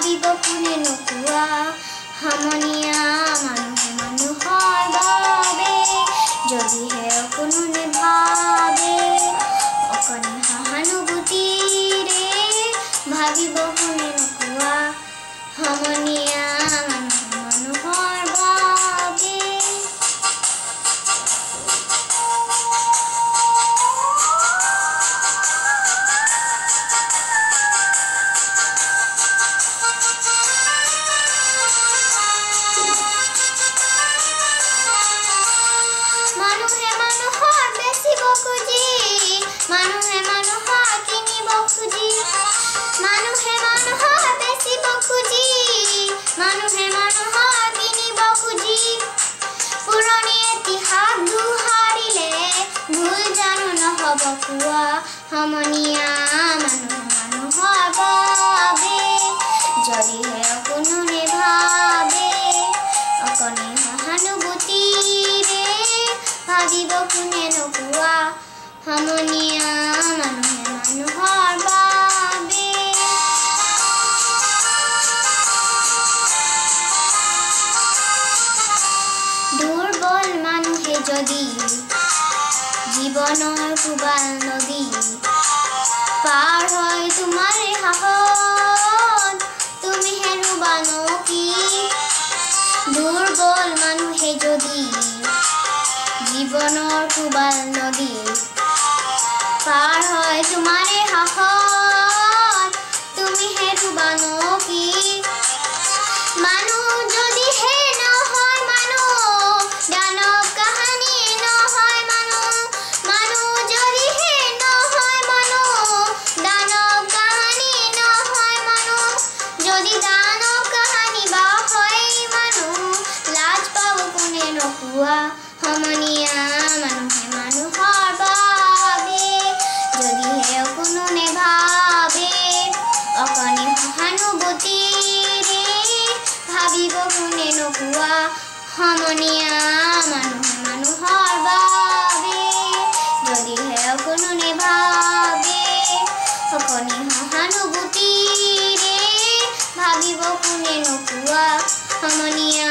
ভাবিব কোনে নোকোৱা সমনীয়া মানুহে মানুহৰ বাবে যদিহে অকণো নেভাবে অকণি সহানুভূতিৰে ভাবিব কোনে নোকোৱা সমনীয়া মানুহে মানুহৰ বাবে মানুহে মানুহৰ বেচিব খুজি মানুহে মানুহৰ কিনিব খুজি মানুহে মানুহৰ বেচিব খুজি মানুহে মানুহৰ কিনিব খুজি পুৰণি ইতিহাস দোহাৰিলে ভুল জানো নহ'ব কোৱা সমনীয়া মানুহে মানুহৰ বাবে যদিহে অকণো নেভাবে অকণি সহানুভূতিৰে ভাবিব কোনে নোকোৱা সমনীয়া মানুহে মানুহৰ বাবে দুৰ্বল মানুহে যদি জীৱনৰ কোবাল নদী পাৰ হয় তোমাৰ সাহস তুমি হেৰুবানো কি দুৰ্বল মানুহে যদি জীৱনৰ কোবাল নদী পাৰ হয় তোমাৰ সাহস তুমি হেৰুবানো কি মানুহ যদিহে নহয় মানুহ দানৱ কাহানি নহয় মানুহ মানুহ যদিহে নহয় মানুহ দানৱ কাহানি নহয় মানুহ যদি দানৱ কাহানি বা হয় মানুহ লাজ পাব কোনে নোকোৱা সমনীয়া মানুহে মানুহৰ বাবে যদিহে অকণো নেভাবে অকণি সহানুভূতিৰে ভাবিব কোনে নোকোৱা সমনীয়া মানুহে মানুহৰ বাবে যদিহে অকণো নেভাবে অকণি সহানুভূতিৰে ভাবিব কোনে নোকোৱা সমনীয়া